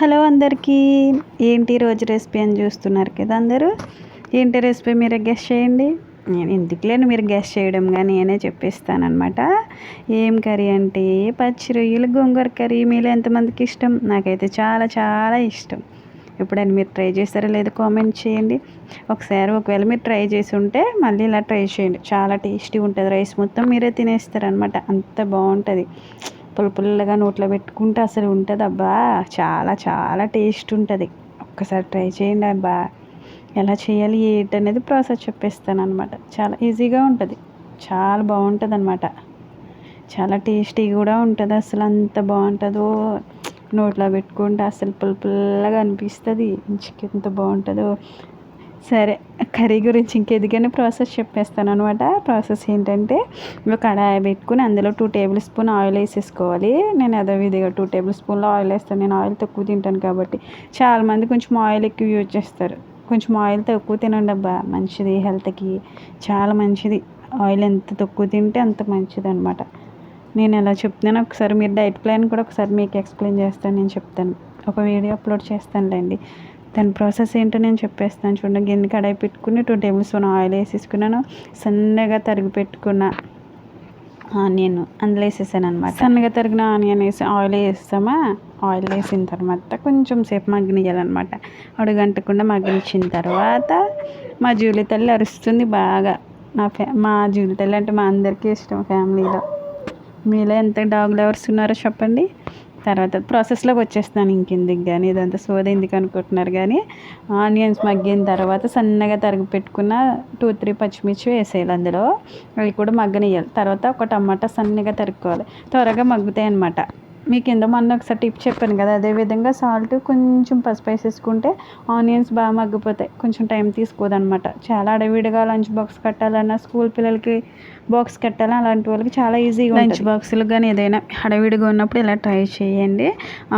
Hello అందరికీ. ఏంటి రోజు రెసిపీ అని చూస్తున్నారు కదా అందరూ. ఏంటి రెసిపీ మీరే గెస్ చేయండి. నేను ఎందుకులేను మీరు గెస్ చేయడం, కానీ నేనే చెప్పేస్తానమాట. ఏం కర్రీ అంటే పచ్చి రొయ్యలు గోంగూర కర్రీ. మీలో ఎంతమందికి ఇష్టం? నాకైతే చాలా చాలా ఇష్టం. ఎప్పుడైనా మీరు ట్రై చేస్తారో లేదో కామెంట్ చేయండి. ఒకవేళ మీరు ట్రై చేసి ఉంటే మళ్ళీ ఇలా ట్రై చేయండి. చాలా టేస్టీ ఉంటుంది. రైస్ మొత్తం మీరే తినేస్తారనమాట, అంత బాగుంటుంది. పుల్లగా నోట్లో పెట్టుకుంటే అసలు ఉంటుంది అబ్బా, చాలా చాలా టేస్ట్ ఉంటుంది. ఒక్కసారి ట్రై చేయండి అబ్బా. ఎలా చేయాలి ఏంటనేది ప్రాసెస్ చెప్పేస్తాను అనమాట. చాలా ఈజీగా ఉంటుంది, చాలా బాగుంటుంది అనమాట. చాలా టేస్టీ కూడా ఉంటుంది. అసలు అంత బాగుంటుందో, నోట్లో పెట్టుకుంటే అసలు పుల్లగా అనిపిస్తుంది. ఎంత బాగుంటుందో. సరే, కర్రీ గురించి ఇంకెదిగానే ప్రాసెస్ చెప్పేస్తాను అనమాట. ప్రాసెస్ ఏంటంటే, ఒక కడాయి పెట్టుకుని అందులో 2 టేబుల్ స్పూన్ ఆయిల్ వేసేసుకోవాలి. నేను అదే విధిగా 2 టేబుల్ స్పూన్లో ఆయిల్ వేస్తాను. నేను ఆయిల్ తక్కువ తింటాను కాబట్టి. చాలామంది కొంచెం ఆయిల్ ఎక్కువ యూజ్ చేస్తారు. కొంచెం ఆయిల్ తక్కువ తినండి అబ్బా, మంచిది హెల్త్కి, చాలా మంచిది. ఆయిల్ ఎంత తక్కువ తింటే అంత మంచిది అనమాట. నేను ఎలా చెప్తున్నాను, ఒకసారి మీరు డైట్ ప్లాన్ కూడా ఒకసారి మీకు ఎక్స్ప్లెయిన్ చేస్తాను. నేను చెప్తాను, ఒక వీడియో అప్లోడ్ చేస్తానులేండి. దాని ప్రాసెస్ ఏంటో నేను చెప్పేస్తాను చూడండి. గిన్నె కడాయి పెట్టుకుని 2 టేబుల్ స్పూన్ ఆయిల్ వేసేసుకున్నాను. సన్నగా తరిగి పెట్టుకున్న ఆనియన్ అందులో వేసేసాను అనమాట. సన్నగా తరిగిన ఆనియన్ వేసి ఆయిల్ వేస్తామా. ఆయిల్ వేసిన తర్వాత కొంచెం సేపు మగ్గనియాలన్నమాట. అడుగంటకుండా మగ్గనిచ్చిన తర్వాత మా జూలి తల్లి అరుస్తుంది బాగా. మా జూలి తల్లి అంటే మా అందరికీ ఇష్టం ఫ్యామిలీలో. మీలో ఎంత డాగ్ లవర్స్ ఉన్నారో చెప్పండి. తర్వాత ప్రాసెస్లోకి వచ్చేస్తాను. ఇంకెందుకు కానీ ఇదంతా సోద ఎందుకు అనుకుంటున్నారు. కానీ ఆనియన్స్ మగ్గిన తర్వాత సన్నగా తరిగి పెట్టుకున్న 2-3 పచ్చిమిర్చి వేసేయాలి అందులో. అవి కూడా మగ్గనియాలి. తర్వాత ఒక టమాటా సన్నగా తరుక్కోవాలి. త్వరగా మగ్గుతాయి అన్నమాట. మీకు కింద మొన్న ఒకసారి టిప్ చెప్పాను కదా, అదేవిధంగా సాల్ట్ కొంచెం పసుపు వేసేసుకుంటే ఆనియన్స్ బాగా మగ్గిపోతాయి. కొంచెం టైం తీసుకోదనమాట. చాలా అడవిడిగా లంచ్ బాక్స్ కట్టాలన్నా, స్కూల్ పిల్లలకి బాక్స్ కట్టాలి, అలాంటి వాళ్ళకి చాలా ఈజీగా లంచ్ బాక్సులు కానీ ఏదైనా హడావిడిగా ఉన్నప్పుడు ఇలా ట్రై చేయండి.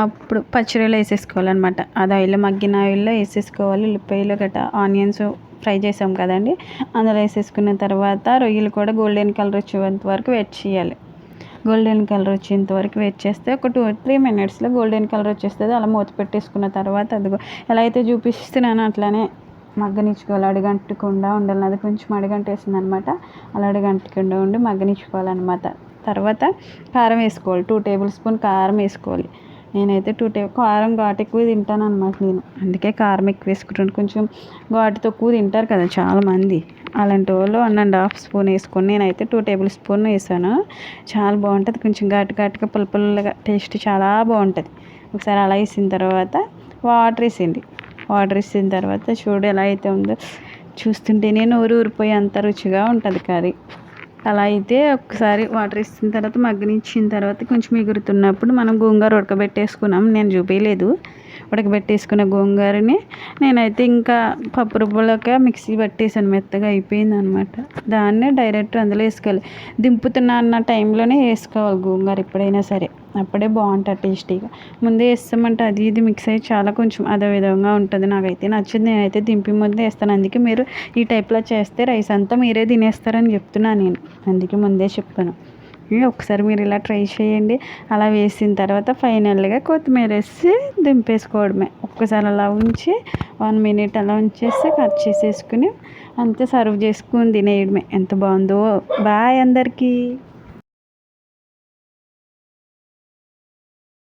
అప్పుడు పచ్చిరొయ్యలు వేసేసుకోవాలన్నమాట. అది ఆయిల్లో మగ్గిన ఆయిల్లో వేసేసుకోవాలి. ఉల్లిపాయలు గట్రా ఆనియన్స్ ఫ్రై చేసాం కదండి, అందులో వేసేసుకున్న తర్వాత రొయ్యలు కూడా గోల్డెన్ కలర్ వచ్చేంత వరకు వెయిట్ చేయాలి. గోల్డెన్ కలర్ వచ్చేంత వరకు వెయిట్ చేస్తే ఒక 2-3 మినిట్స్లో గోల్డెన్ కలర్ వచ్చేస్తుంది. అలా మూత పెట్టేసుకున్న తర్వాత అదిగో ఎలా అయితే చూపిస్తున్నానో అట్లానే మగ్గనిచ్చుకోవాలి. అడుగంటకుండా ఉండాలి. అది కొంచెం అడుగంటేసింది అనమాట. అలా అడుగంటకుండా ఉండి మగ్గనిచ్చుకోవాలన్నమాట. తర్వాత కారం వేసుకోవాలి. 2 టేబుల్ స్పూన్ కారం వేసుకోవాలి. నేనైతే కారం ఘాటు ఎక్కువ తింటాను అనమాట. నేను అందుకే కారం ఎక్కువ వేసుకుంటాను. కొంచెం ఘాటు తక్కువ తింటారు కదా చాలామంది, అలాంటి వాళ్ళు 1.5 స్పూన్ వేసుకొని నేనైతే 2 టేబుల్ స్పూన్ వేసాను. చాలా బాగుంటుంది. కొంచెం ఘాటుగా పుల్లగా టేస్ట్ చాలా బాగుంటుంది. ఒకసారి అలా వేసిన తర్వాత వాటర్ వేసేయండి. వాటర్ వేసిన తర్వాత చూడు ఎలా అయితే ఉందో, చూస్తుంటేనే నోరు ఊరిపోయి అంత రుచిగా ఉంటుంది కర్రీ. అలా అయితే ఒకసారి వాటర్ వేసిన తర్వాత మగ్గనిచ్చిన తర్వాత కొంచెం ఎగురుతున్నప్పుడు మనం గోంగూర ఉడకబెట్టేసుకున్నాం. నేను చూపించలేదు. ఉడకబెట్టేసుకున్న గోంగూరని నేనైతే ఇంకా పప్పు రుబ్బలోకి మిక్సీ పట్టేసాను. మెత్తగా అయిపోయింది అనమాట. దాన్నే డైరెక్ట్ అందులో వేసుకోవాలి. దింపుతున్నా అన్న టైంలోనే వేసుకోవాలి గోంగూర ఎప్పుడైనా సరే, అప్పుడే బాగుంటుంది టేస్టీగా. ముందే వేస్తామంటే అది ఇది మిక్స్ అయ్యి చాలా కొంచెం అదే విధంగా ఉంటుంది. నాకైతే నచ్చింది. నేనైతే దింపి ముందే వేస్తాను. అందుకే మీరు ఈ టైప్లో చేస్తే రైస్ అంతా మీరే తినేస్తారని చెప్తున్నాను నేను. అందుకే ముందే చెప్పాను. ఒకసారి మీరు ఇలా ట్రై చేయండి. అలా వేసిన తర్వాత ఫైనల్గా కొత్తిమీర వేసి దింపేసుకోవడమే. ఒక్కసారి అలా ఉంచి 1 మినిట్ అలా ఉంచేసి కట్ చేసేసుకుని అంతే, సర్వ్ చేసుకుని తినేయడమే. ఎంత బాగుందో. బాయ్ అందరికీ.